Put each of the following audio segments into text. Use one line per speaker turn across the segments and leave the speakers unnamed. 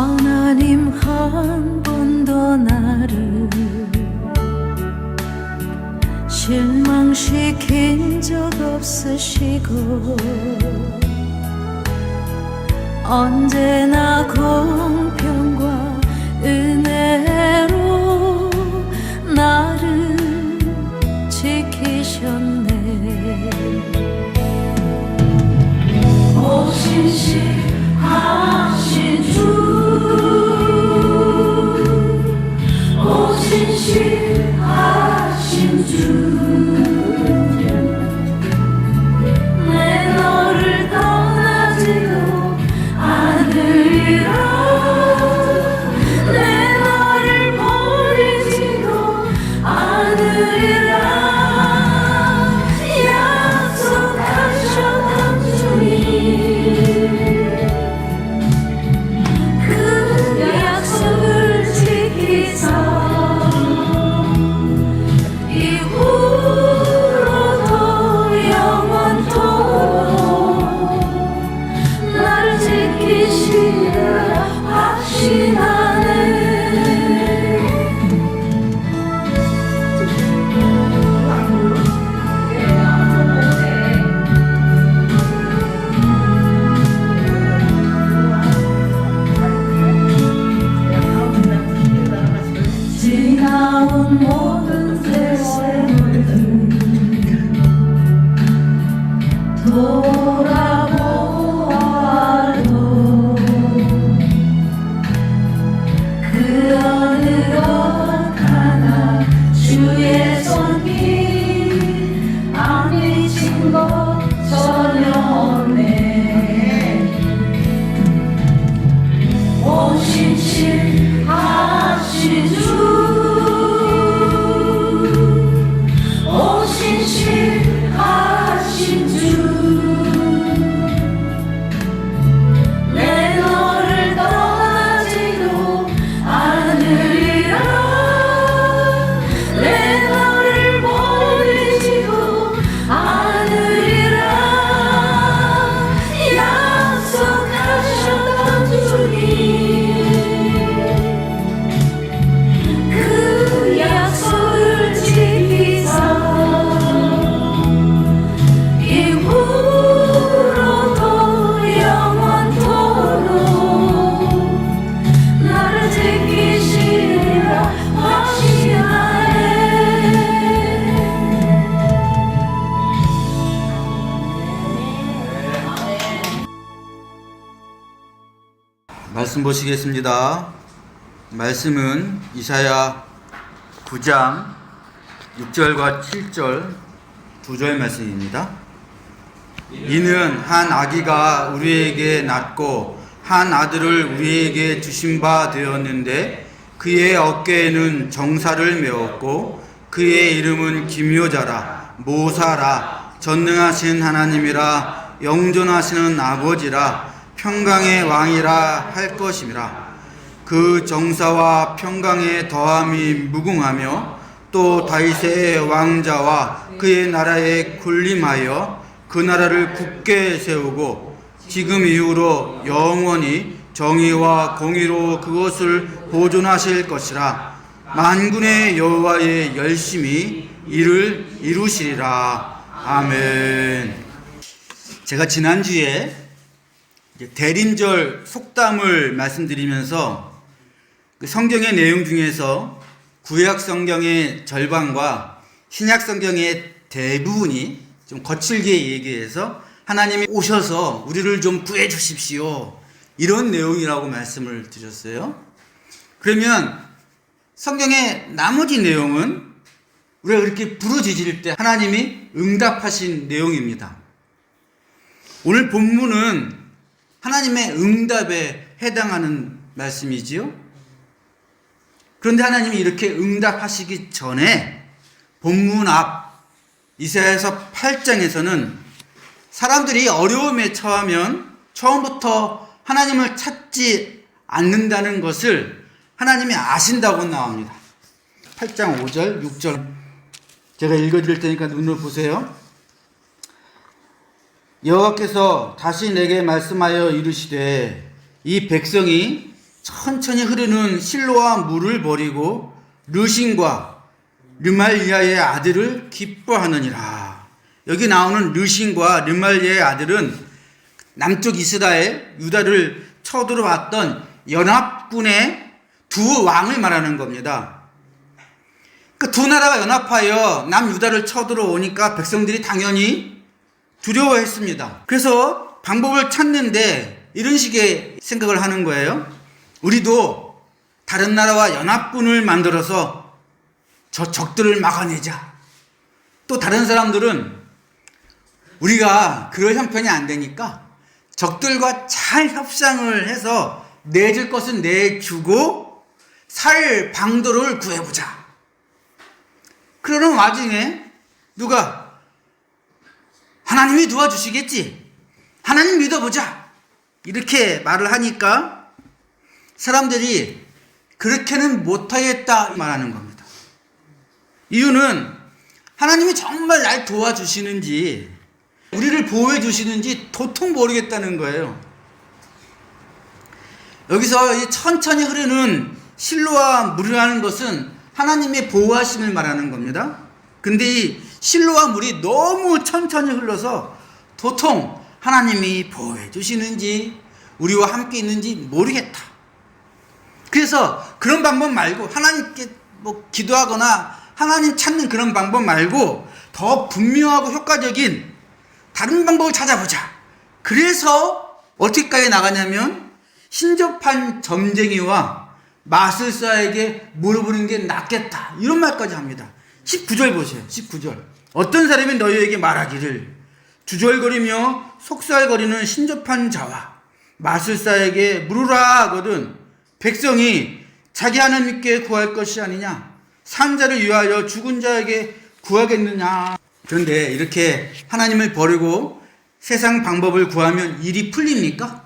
하나님 한 번도 나를 실망시킨 적 없으시고 언제나 공평과 은혜로 나를 지키셨네. 오신실하신 주, 오신실하신 주, 내 너를 떠나지도 않으리라. 내 너를 버리지도 않으리라. 약속하셨던 주님, 그 약속을 지키사 이후로도 영원토록 나를 지키시라 확신하네. 지나온 모든 세월들 돌아보아도 그 어느 것 하나 주의 손이 안 미친 것 전혀 없네. 오신실하신 주, 오신실하신 주, 내 너를 떠나지도 않으리라. 내 너를 버리지도 않으리라. 약속하셨던 주님, 그 약속을 지키사 이후로도 영원토록 나를 지키시리라 확신하네.
말씀 보시겠습니다. 말씀은 이사야 9장 6절과 7절 두 절 말씀입니다. 이는 한 아기가 우리에게 낳고 한 아들을 우리에게 주신 바 되었는데 그의 어깨에는 정사를 메었고 그의 이름은 기묘자라 모사라 전능하신 하나님이라 영존하시는 아버지라 평강의 왕이라 할 것임이라. 그 정사와 평강의 더함이 무궁하며 또 다윗의 왕자와 그의 나라에 군림하여 그 나라를 굳게 세우고 지금 이후로 영원히 정의와 공의로 그것을 보존하실 것이라. 만군의 여호와의 열심히 이를 이루시리라. 아멘. 제가 지난주에 대린절 속담을 말씀드리면서 그 성경의 내용 중에서 구약 성경의 절반과 신약 성경의 대부분이 좀 거칠게 얘기해서 하나님이 오셔서 우리를 좀 구해 주십시오, 이런 내용이라고 말씀을 드렸어요. 그러면 성경의 나머지 내용은 우리가 그렇게 부르짖을 때 하나님이 응답하신 내용입니다. 오늘 본문은 하나님의 응답에 해당하는 말씀이지요. 그런데 하나님이 이렇게 응답하시기 전에 본문 앞 이사야서 8장에서는 사람들이 어려움에 처하면 처음부터 하나님을 찾지 않는다는 것을 하나님이 아신다고 나옵니다. 8장 5절, 6절 제가 읽어드릴 테니까 눈으로 보세요. 여호와께서 다시 내게 말씀하여 이르시되 이 백성이 천천히 흐르는 실로와 물을 버리고 르신과 르말리아의 아들을 기뻐하느니라. 여기 나오는 르신과 르말리아의 아들은 남쪽 이스라엘 유다를 쳐들어왔던 연합군의 두 왕을 말하는 겁니다. 그 두 나라가 연합하여 남유다를 쳐들어오니까 백성들이 당연히 두려워했습니다. 그래서 방법을 찾는데 이런 식의 생각을 하는 거예요. 우리도 다른 나라와 연합군을 만들어서 저 적들을 막아내자. 또 다른 사람들은 우리가 그럴 형편이 안 되니까 적들과 잘 협상을 해서 내줄 것은 내주고 살 방도를 구해보자. 그러는 와중에 누가 하나님이 도와주시겠지. 하나님 믿어보자. 이렇게 말을 하니까 사람들이 그렇게는 못하겠다 말하는 겁니다. 이유는 하나님이 정말 날 도와주시는지 우리를 보호해 주시는지 도통 모르겠다는 거예요. 여기서 이 천천히 흐르는 실로와 물이라는 것은 하나님의 보호하심을 말하는 겁니다. 근데 이 실로와 물이 너무 천천히 흘러서 도통 하나님이 보호해 주시는지 우리와 함께 있는지 모르겠다. 그래서 그런 방법 말고 하나님께 기도하거나 하나님 찾는 그런 방법 말고 더 분명하고 효과적인 다른 방법을 찾아보자. 그래서 어떻게까지 나가냐면 신접한 점쟁이와 마술사에게 물어보는 게 낫겠다. 이런 말까지 합니다. 19절 보세요. 19절. 어떤 사람이 너희에게 말하기를 주절거리며 속살거리는 신접한 자와 마술사에게 물으라 하거든 백성이 자기 하나님께 구할 것이 아니냐 산자를 위하여 죽은 자에게 구하겠느냐. 그런데 이렇게 하나님을 버리고 세상 방법을 구하면 일이 풀립니까?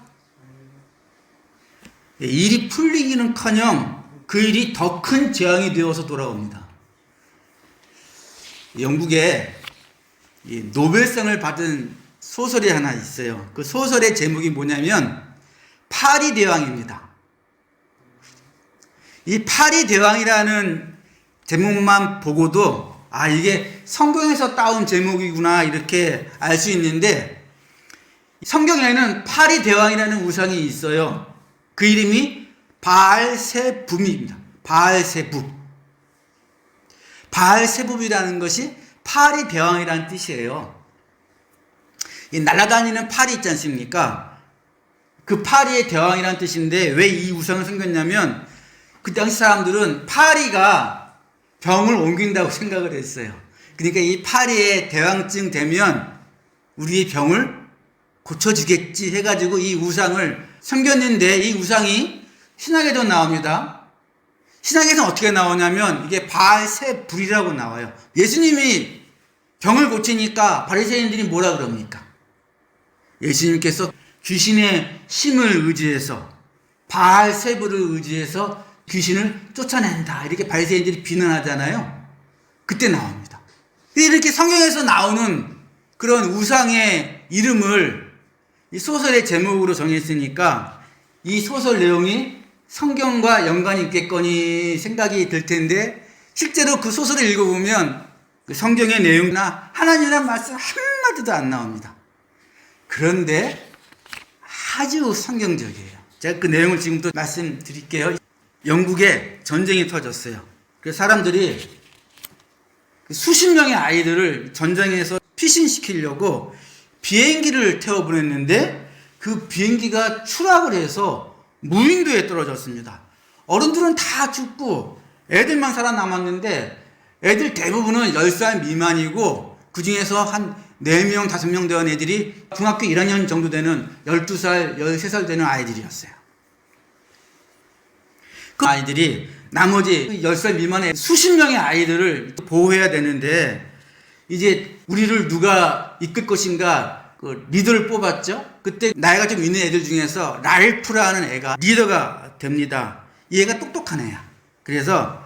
일이 풀리기는커녕 그 일이 더 큰 재앙이 되어서 돌아옵니다. 영국에 노벨상을 받은 소설이 하나 있어요. 그 소설의 제목이 뭐냐면 파리 대왕입니다. 이 파리 대왕이라는 제목만 보고도 이게 성경에서 따온 제목이구나 이렇게 알 수 있는데 성경에는 파리 대왕이라는 우상이 있어요. 그 이름이 바알세붐입니다. 바알세붐. 바알세붐이라는 것이 파리 대왕이라는 뜻이에요. 이 날아다니는 파리 있지 않습니까? 그 파리의 대왕이라는 뜻인데 왜 이 우상을 섬겼냐면 그 당시 사람들은 파리가 병을 옮긴다고 생각을 했어요. 그러니까 이 파리의 대왕증 되면 우리의 병을 고쳐주겠지 해가지고 이 우상을 섬겼는데 이 우상이 신약에도 나옵니다. 신약에서는 어떻게 나오냐면 이게 바알세불이라고 나와요. 예수님이 병을 고치니까 바리새인들이 뭐라 그럽니까? 예수님께서 귀신의 힘을 의지해서 바알세불을 의지해서 귀신을 쫓아낸다 이렇게 바리새인들이 비난하잖아요. 그때 나옵니다. 이렇게 성경에서 나오는 그런 우상의 이름을 이 소설의 제목으로 정했으니까 이 소설 내용이 성경과 연관이 있겠거니 생각이 들 텐데 실제로 그 소설을 읽어보면 그 성경의 내용이나 하나님이란 말씀 한마디도 안 나옵니다. 그런데 아주 성경적이에요. 제가 그 내용을 지금도 말씀드릴게요. 영국에 전쟁이 터졌어요. 그래서 사람들이 수십 명의 아이들을 전쟁에서 피신시키려고 비행기를 태워보냈는데 그 비행기가 추락을 해서 무인도에 떨어졌습니다. 어른들은 다 죽고 애들만 살아남았는데 애들 대부분은 10살 미만이고 그 중에서 한 4명, 5명 되는 애들이 중학교 1학년 정도 되는 12살, 13살 되는 아이들이었어요. 그 아이들이 나머지 10살 미만의 수십 명의 아이들을 보호해야 되는데 이제 우리를 누가 이끌 것인가 그 리더를 뽑았죠. 그때 나이가 좀 있는 애들 중에서 랄프라는 애가 리더가 됩니다. 이 애가 똑똑한 애야. 그래서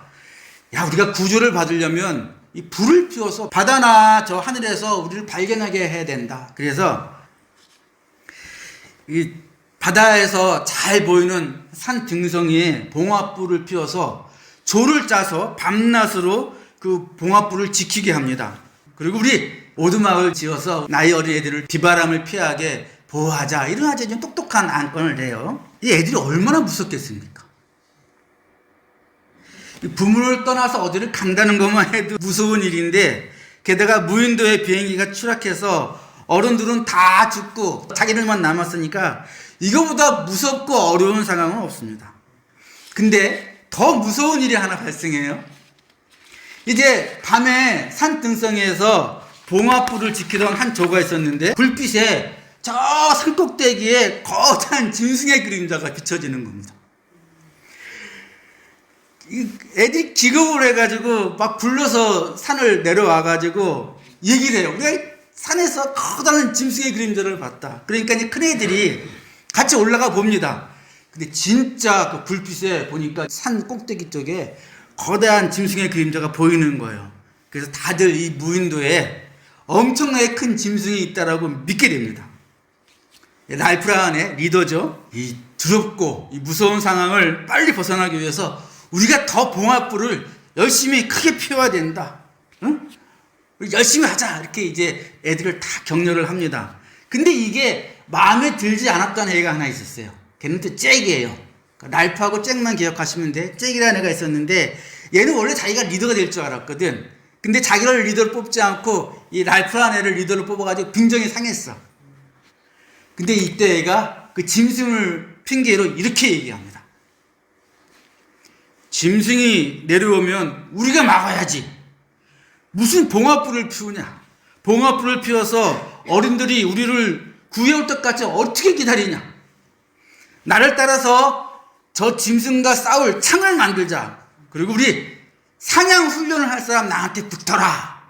우리가 구조를 받으려면 이 불을 피워서 바다나 저 하늘에서 우리를 발견하게 해야 된다. 그래서 이 바다에서 잘 보이는 산 등성이에 봉화불을 피워서 조를 짜서 밤낮으로 그 봉화불을 지키게 합니다. 그리고 우리 오두막을 지어서 나이 어린 애들을 비바람을 피하게 보호하자, 이런 아주 좀 똑똑한 안건을 내요. 이 애들이 얼마나 무섭겠습니까? 부모를 떠나서 어디를 간다는 것만 해도 무서운 일인데, 게다가 무인도에 비행기가 추락해서 어른들은 다 죽고 자기들만 남았으니까 이거보다 무섭고 어려운 상황은 없습니다. 근데 더 무서운 일이 하나 발생해요. 이제 밤에 산 등성이에서 봉화불을 지키던 한 조가 있었는데, 불빛에 저 산꼭대기에 거대한 짐승의 그림자가 비춰지는 겁니다. 애들이 기겁을 해가지고 막 불러서 산을 내려와가지고 얘기를 해요. 우리가 산에서 커다란 짐승의 그림자를 봤다. 그러니까 이제 큰애들이 같이 올라가 봅니다. 근데 진짜 그 불빛에 보니까 산 꼭대기 쪽에 거대한 짐승의 그림자가 보이는 거예요. 그래서 다들 이 무인도에 엄청나게 큰 짐승이 있다라고 믿게 됩니다. 랄프란의 리더죠. 이 두렵고 이 무서운 상황을 빨리 벗어나기 위해서 우리가 더 봉화불을 열심히 크게 피워야 된다. 응? 열심히 하자. 이렇게 이제 애들을 다 격려를 합니다. 근데 이게 마음에 들지 않았던 애가 하나 있었어요. 걔는 또 잭이에요. 랄프하고 잭만 기억하시면 돼. 잭이라는 애가 있었는데, 얘는 원래 자기가 리더가 될 줄 알았거든. 근데 자기를 리더로 뽑지 않고 이 랄프라는 애를 리더로 뽑아가지고 빈정이 상했어. 근데 이때 애가 그 짐승을 핑계로 이렇게 얘기합니다. 짐승이 내려오면 우리가 막아야지. 무슨 봉화불을 피우냐. 봉화불을 피워서 어른들이 우리를 구해올 때까지 어떻게 기다리냐. 나를 따라서 저 짐승과 싸울 창을 만들자. 그리고 우리 사냥 훈련을 할 사람 나한테 붙어라.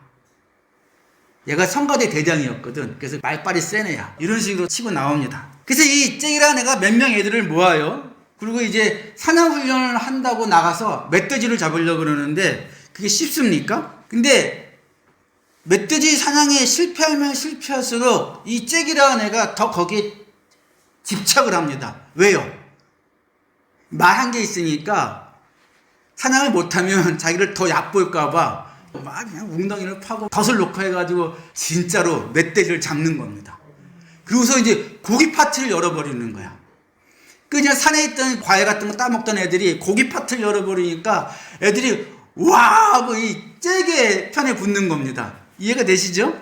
얘가 성가대 대장이었거든. 그래서 말빨이 센 애야. 이런 식으로 치고 나옵니다. 그래서 이 잭이라는 애가 몇 명 애들을 모아요. 그리고 이제 사냥 훈련을 한다고 나가서 멧돼지를 잡으려고 그러는데, 그게 쉽습니까? 근데 멧돼지 사냥에 실패하면 실패할수록 이 잭이라는 애가 더 거기에 집착을 합니다. 왜요? 말 한 게 있으니까 사냥을 못하면 자기를 더 얕볼까봐 막 그냥 웅덩이를 파고 덫을 놓고 해가지고 진짜로 멧돼지를 잡는 겁니다. 그러고서 이제 고기 파트를 열어버리는 거야. 그냥 산에 있던 과일 같은 거 따먹던 애들이 고기 파트를 열어버리니까 애들이 와 하고 이 잭의 편에 붙는 겁니다. 이해가 되시죠?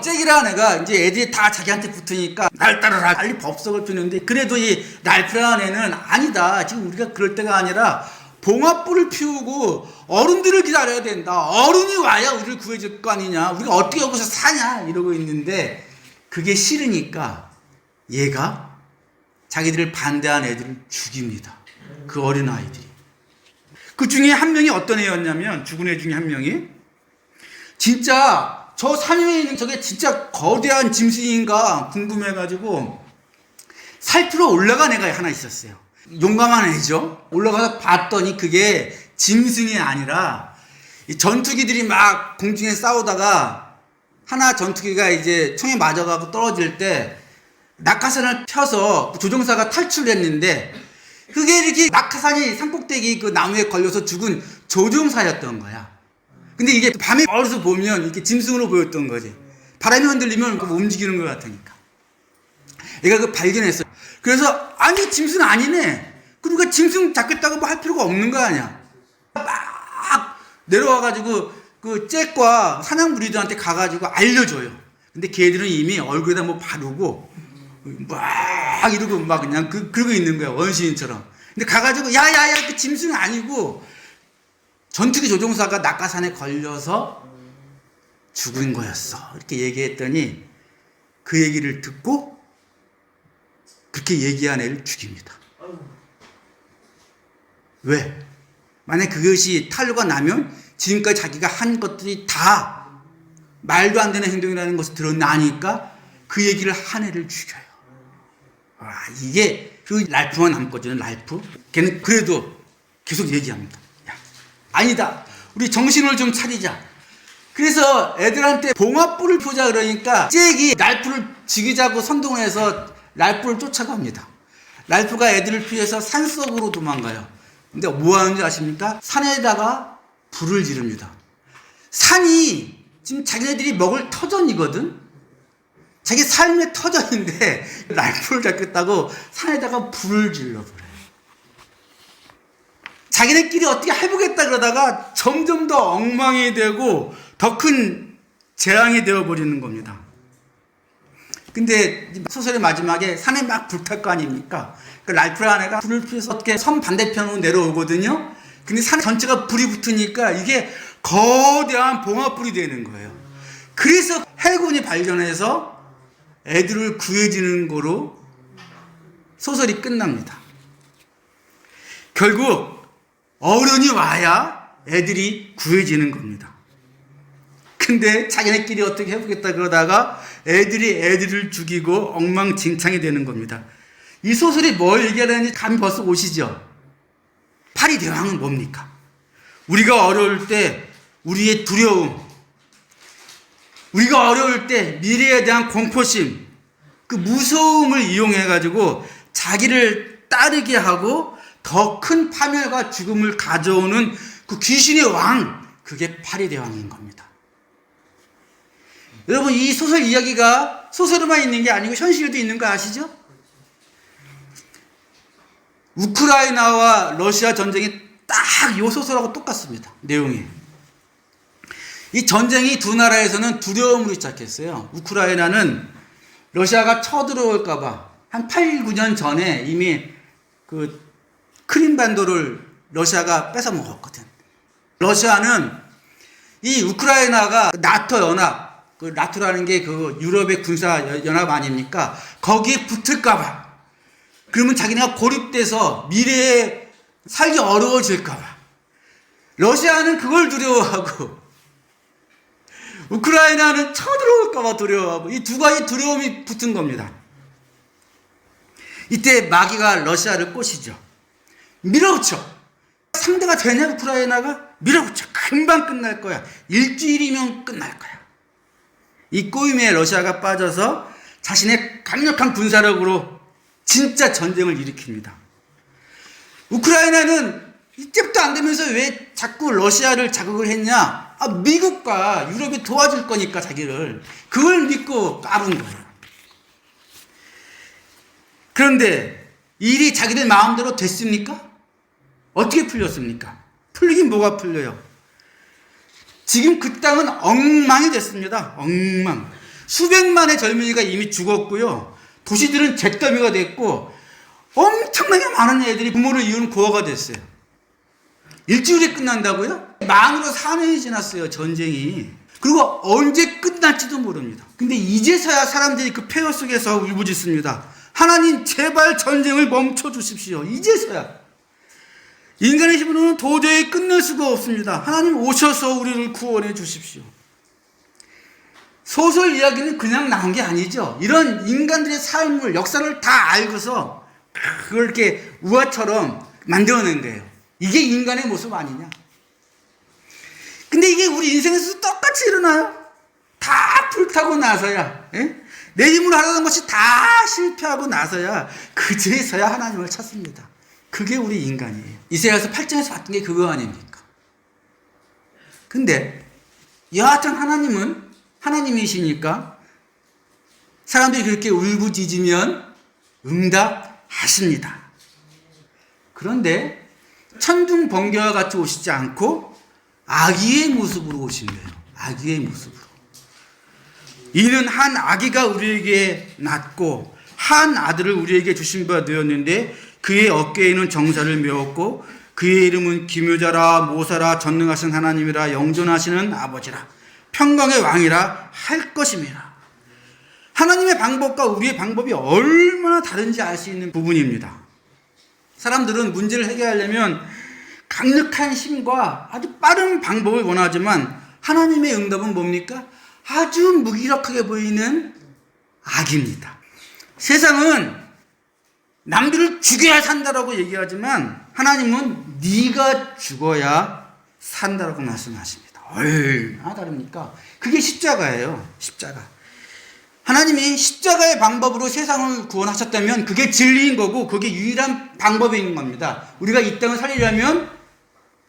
잭이라는 애가 이제 애들이 다 자기한테 붙으니까 날 따라라 빨리 법석을 피우는데, 그래도 이 랄프라는 애는 아니다. 지금 우리가 그럴 때가 아니라 봉화불을 피우고 어른들을 기다려야 된다. 어른이 와야 우리를 구해줄 거 아니냐. 우리가 어떻게 여기서 사냐. 이러고 있는데, 그게 싫으니까 얘가 자기들을 반대한 애들을 죽입니다. 그 어린 아이들이. 그 중에 한 명이 어떤 애였냐면, 죽은 애 중에 한 명이 진짜 저 산 위에 있는 저게 진짜 거대한 짐승인가 궁금해가지고 살피러 올라간 애가 하나 있었어요. 용감한 애죠. 올라가서 봤더니 그게 짐승이 아니라 이 전투기들이 막 공중에 싸우다가 하나 전투기가 이제 총에 맞아가고 떨어질 때 낙하산을 펴서 조종사가 탈출했는데, 그게 이렇게 낙하산이 산꼭대기 그 나무에 걸려서 죽은 조종사였던 거야. 근데 이게 밤에 멀리서 보면 이렇게 짐승으로 보였던 거지. 바람이 흔들리면 움직이는 것 같으니까. 얘가 그 발견했어. 그래서 아니 짐승 아니네. 그러니까 짐승 잡겠다고 뭐 할 필요가 없는 거 아니야. 막 내려와가지고 그 잭과 사냥 브리드한테 가가지고 알려줘요. 근데 걔들은 이미 얼굴에다 뭐 바르고 막 이러고 막 그냥 그러고 있는 거야, 원시인처럼. 근데 가가지고 야야야 그 짐승 아니고 전투기 조종사가 낙하산에 걸려서 죽은 거였어. 이렇게 얘기했더니 그 얘기를 듣고 그렇게 얘기한 애를 죽입니다. 왜? 만약 그것이 탄로가 나면 지금까지 자기가 한 것들이 다 말도 안 되는 행동이라는 것을 드러나니까 그 얘기를 한 애를 죽여요. 와, 이게 그 랄프만 남거든요. 랄프. 걔는 그래도 계속 얘기합니다. 아니다. 우리 정신을 좀 차리자. 그래서 애들한테 봉화불을 피우자 그러니까 잭이 랄프를 죽이자고 선동해서 랄프를 쫓아갑니다. 랄프가 애들을 피해서 산속으로 도망가요. 근데 뭐 하는지 아십니까? 산에다가 불을 지릅니다. 산이 지금 자기네들이 먹을 터전이거든? 자기 삶의 터전인데 랄프를 잡겠다고 산에다가 불을 질러버려요. 자기네끼리 어떻게 해보겠다 그러다가 점점 더 엉망이 되고 더 큰 재앙이 되어버리는 겁니다. 근데 소설의 마지막에 산에 막 불탈 거 아닙니까? 그 랄프라는 애가 불을 피해서 어떻게 섬 반대편으로 내려오거든요. 근데 산 전체가 불이 붙으니까 이게 거대한 봉화불이 되는 거예요. 그래서 해군이 발견해서 애들을 구해주는 거로 소설이 끝납니다. 결국 어른이 와야 애들이 구해지는 겁니다. 근데 자기네끼리 어떻게 해보겠다 그러다가 애들이 애들을 죽이고 엉망진창이 되는 겁니다. 이 소설이 뭘 얘기하려는지 감이 벌써 오시죠? 파리 대왕은 뭡니까? 우리가 어려울 때 우리의 두려움, 우리가 어려울 때 미래에 대한 공포심, 그 무서움을 이용해가지고 자기를 따르게 하고 더 큰 파멸과 죽음을 가져오는 그 귀신의 왕, 그게 파리 대왕인 겁니다. 여러분, 이 소설 이야기가 소설에만 있는 게 아니고 현실에도 있는 거 아시죠? 우크라이나와 러시아 전쟁이 딱 이 소설하고 똑같습니다. 내용이. 이 전쟁이 두 나라에서는 두려움으로 시작했어요. 우크라이나는 러시아가 쳐들어올까봐 한 8, 9년 전에 이미 그 크림반도를 러시아가 뺏어 먹었거든. 러시아는 이 우크라이나가 나토 연합, 그 나토라는 게 그 유럽의 군사 연합 아닙니까? 거기에 붙을까봐. 그러면 자기네가 고립돼서 미래에 살기 어려워질까봐. 러시아는 그걸 두려워하고 우크라이나는 쳐들어올까봐 두려워하고 이 두 가지 두려움이 붙은 겁니다. 이때 마귀가 러시아를 꼬시죠. 밀어붙여. 상대가 되냐 우크라이나가? 밀어붙여. 금방 끝날 거야. 일주일이면 끝날 거야. 이 꼬임에 러시아가 빠져서 자신의 강력한 군사력으로 진짜 전쟁을 일으킵니다. 우크라이나는 이때부터 안 되면서 왜 자꾸 러시아를 자극을 했냐? 미국과 유럽이 도와줄 거니까 자기를. 그걸 믿고 까부는 거예요. 그런데 일이 자기들 마음대로 됐습니까? 어떻게 풀렸습니까? 풀리긴 뭐가 풀려요? 지금 그 땅은 엉망이 됐습니다. 엉망. 수백만의 젊은이가 이미 죽었고요. 도시들은 잿더미가 됐고 엄청나게 많은 애들이 부모를 이루는 고아가 됐어요. 일주일에 끝난다고요? 만으로 4년이 지났어요, 전쟁이. 그리고 언제 끝날지도 모릅니다. 근데 이제서야 사람들이 그 폐허 속에서 울부짖습니다. 하나님 제발 전쟁을 멈춰 주십시오. 이제서야. 인간의 힘으로는 도저히 끝낼 수가 없습니다. 하나님 오셔서 우리를 구원해 주십시오. 소설 이야기는 그냥 나온 게 아니죠. 이런 인간들의 삶을, 역사를 다 알고서 그걸 이렇게 우화처럼 만들어낸 거예요. 이게 인간의 모습 아니냐. 근데 이게 우리 인생에서도 똑같이 일어나요. 다 불타고 나서야, 내 힘으로 하려는 것이 다 실패하고 나서야 그제서야 하나님을 찾습니다. 그게 우리 인간이에요. 이사야서 8장에서 봤던 게 그거 아닙니까? 근데 여하튼 하나님은 하나님이시니까 사람들이 그렇게 울부짖으면 응답하십니다. 그런데 천둥번개와 같이 오시지 않고 아기의 모습으로 오신 거예요. 아기의 모습으로. 이는 한 아기가 우리에게 낳고 한 아들을 우리에게 주신 바 되었는데 그의 어깨에는 정사를 메웠고 그의 이름은 기묘자라 모사라 전능하신 하나님이라 영존하시는 아버지라 평강의 왕이라 할 것임이라. 하나님의 방법과 우리의 방법이 얼마나 다른지 알 수 있는 부분입니다. 사람들은 문제를 해결하려면 강력한 힘과 아주 빠른 방법을 원하지만 하나님의 응답은 뭡니까? 아주 무기력하게 보이는 악입니다. 세상은 남들을 죽여야 산다라고 얘기하지만 하나님은 네가 죽어야 산다라고 말씀하십니다. 얼마나 다릅니까? 그게 십자가예요. 십자가. 하나님이 십자가의 방법으로 세상을 구원하셨다면 그게 진리인 거고 그게 유일한 방법인 겁니다. 우리가 이 땅을 살리려면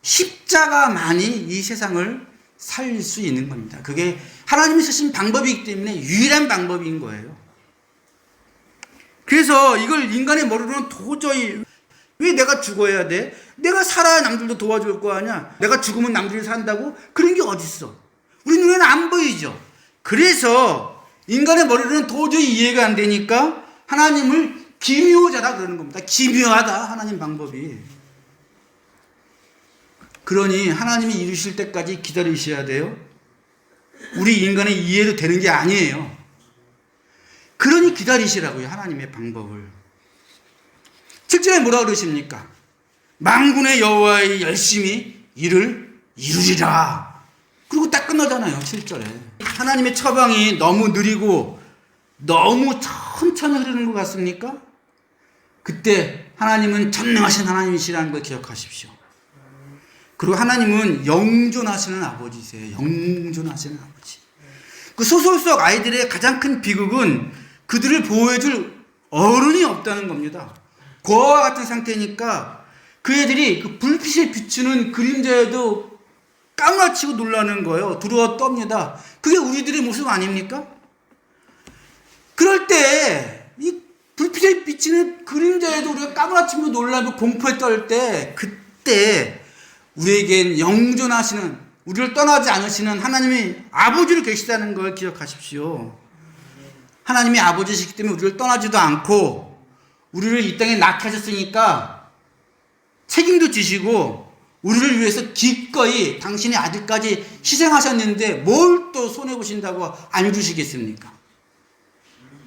십자가만이 이 세상을 살릴 수 있는 겁니다. 그게 하나님이 쓰신 방법이기 때문에 유일한 방법인 거예요. 그래서 이걸 인간의 머리로는 도저히 왜 내가 죽어야 돼? 내가 살아야 남들도 도와줄 거 아니야? 내가 죽으면 남들이 산다고? 그런 게 어딨어? 우리 눈에는 안 보이죠? 그래서 인간의 머리로는 도저히 이해가 안 되니까 하나님을 기묘자다 그러는 겁니다. 기묘하다 하나님 방법이. 그러니 하나님이 이루실 때까지 기다리셔야 돼요. 우리 인간의 이해도 되는 게 아니에요. 그러니 기다리시라고요. 하나님의 방법을. 7절에 뭐라 그러십니까? 만군의 여호와의 열심히 이를 이루리라. 그리고 딱 끝나잖아요. 7절에. 하나님의 처방이 너무 느리고 너무 천천히 흐르는 것 같습니까? 그때 하나님은 전능하신 하나님이시라는 걸 기억하십시오. 그리고 하나님은 영존하시는 아버지세요. 영존하시는 아버지. 그 소설 속 아이들의 가장 큰 비극은 그들을 보호해줄 어른이 없다는 겁니다. 고아와 같은 상태니까 그 애들이 그 불빛에 비추는 그림자에도 까무라치고 놀라는 거예요. 두려워 떱니다. 그게 우리들의 모습 아닙니까? 그럴 때 이 불빛에 비치는 그림자에도 우리가 까무라치며 놀라며 공포에 떨 때 그때 우리에겐 영존하시는, 우리를 떠나지 않으시는 하나님이 아버지로 계시다는 걸 기억하십시오. 하나님이 아버지시기 때문에 우리를 떠나지도 않고 우리를 이 땅에 낳게 하셨으니까 책임도 지시고 우리를 위해서 기꺼이 당신의 아들까지 희생하셨는데 뭘 또 손해보신다고 안 주시겠습니까?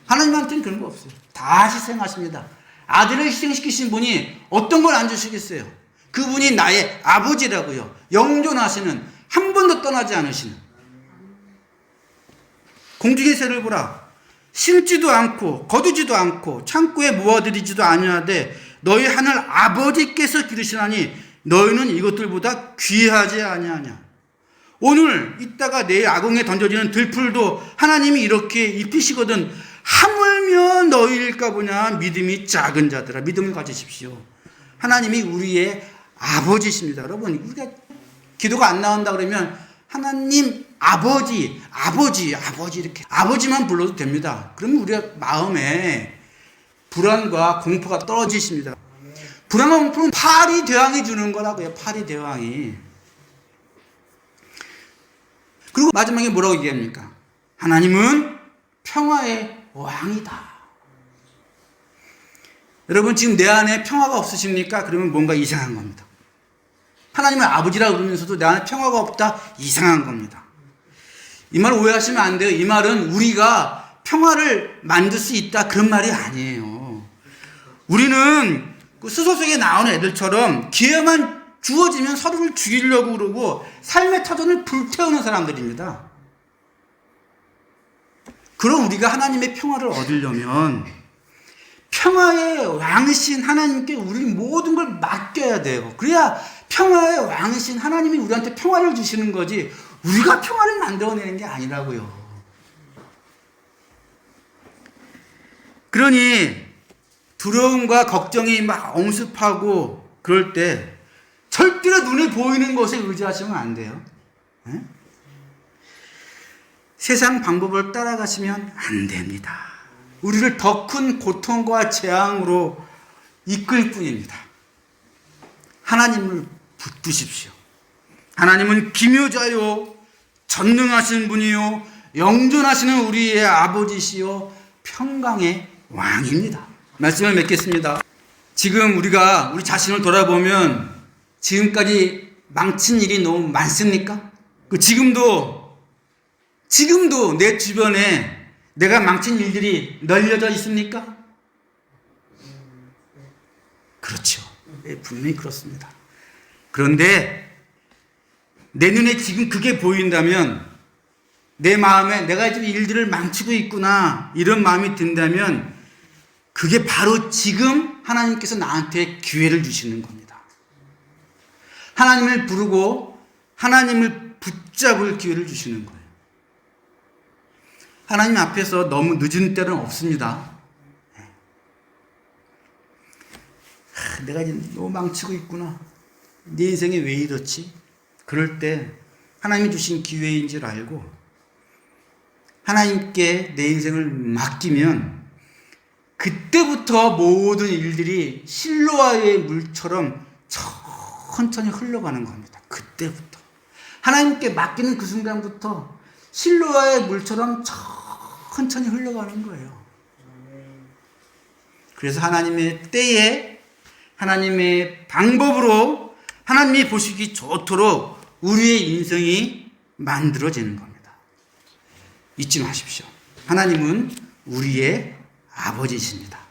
하나님한테는 그런 거 없어요. 다 희생하십니다. 아들을 희생시키신 분이 어떤 걸 안 주시겠어요? 그분이 나의 아버지라고요. 영존하시는, 한 번도 떠나지 않으시는. 공중의 새를 보라. 심지도 않고 거두지도 않고 창고에 모아들이지도 아니하되 너희 하늘 아버지께서 기르시나니 너희는 이것들보다 귀하지 아니하냐. 오늘 이따가 내일 아궁에 던져지는 들풀도 하나님이 이렇게 입히시거든 하물며 너희일까 보냐. 믿음이 작은 자들아 믿음을 가지십시오. 하나님이 우리의 아버지십니다. 여러분, 우리가 기도가 안 나온다 그러면 하나님 아버지 이렇게 아버지만 불러도 됩니다. 그러면 우리가 마음에 불안과 공포가 떨어지십니다. 불안과 공포는 파리 대왕이 주는 거라고요. 파리 대왕이. 그리고 마지막에 뭐라고 얘기합니까? 하나님은 평화의 왕이다. 여러분, 지금 내 안에 평화가 없으십니까? 그러면 뭔가 이상한 겁니다. 하나님은 아버지라 그러면서도 내 안에 평화가 없다? 이상한 겁니다. 이 말 오해하시면 안 돼요. 이 말은 우리가 평화를 만들 수 있다 그런 말이 아니에요. 우리는 그 소설 속에 나오는 애들처럼 기회만 주어지면 서로를 죽이려고 그러고 삶의 터전을 불태우는 사람들입니다. 그럼 우리가 하나님의 평화를 얻으려면 평화의 왕이신 하나님께 우리 모든 걸 맡겨야 돼요. 그래야 평화의 왕이신 하나님이 우리한테 평화를 주시는 거지 우리가 평화를 만들어내는 게 아니라고요. 그러니 두려움과 걱정이 막 엄습하고 그럴 때 절대로 눈에 보이는 것에 의지하시면 안 돼요. 네? 세상 방법을 따라가시면 안 됩니다. 우리를 더 큰 고통과 재앙으로 이끌 뿐입니다. 하나님을 붙드십시오. 하나님은 기묘자요, 전능하신 분이요, 영존하시는 우리의 아버지시요, 평강의 왕입니다. 말씀을 맺겠습니다. 지금 우리가 우리 자신을 돌아보면 지금까지 망친 일이 너무 많습니까? 지금도 내 주변에 내가 망친 일들이 널려져 있습니까? 그렇죠. 분명히 그렇습니다. 그런데 내 눈에 지금 그게 보인다면 내 마음에 내가 지금 일들을 망치고 있구나 이런 마음이 든다면 그게 바로 지금 하나님께서 나한테 기회를 주시는 겁니다. 하나님을 부르고 하나님을 붙잡을 기회를 주시는 거예요. 하나님 앞에서 너무 늦은 때는 없습니다. 내가 이제 너무 망치고 있구나. 내 인생이 왜 이렇지? 그럴 때 하나님이 주신 기회인 줄 알고 하나님께 내 인생을 맡기면 그때부터 모든 일들이 실로아의 물처럼 천천히 흘러가는 겁니다. 그때부터. 하나님께 맡기는 그 순간부터 실로아의 물처럼 천천히 흘러가는 거예요. 그래서 하나님의 때에 하나님의 방법으로 하나님이 보시기 좋도록 우리의 인생이 만들어지는 겁니다. 잊지 마십시오. 하나님은 우리의 아버지이십니다.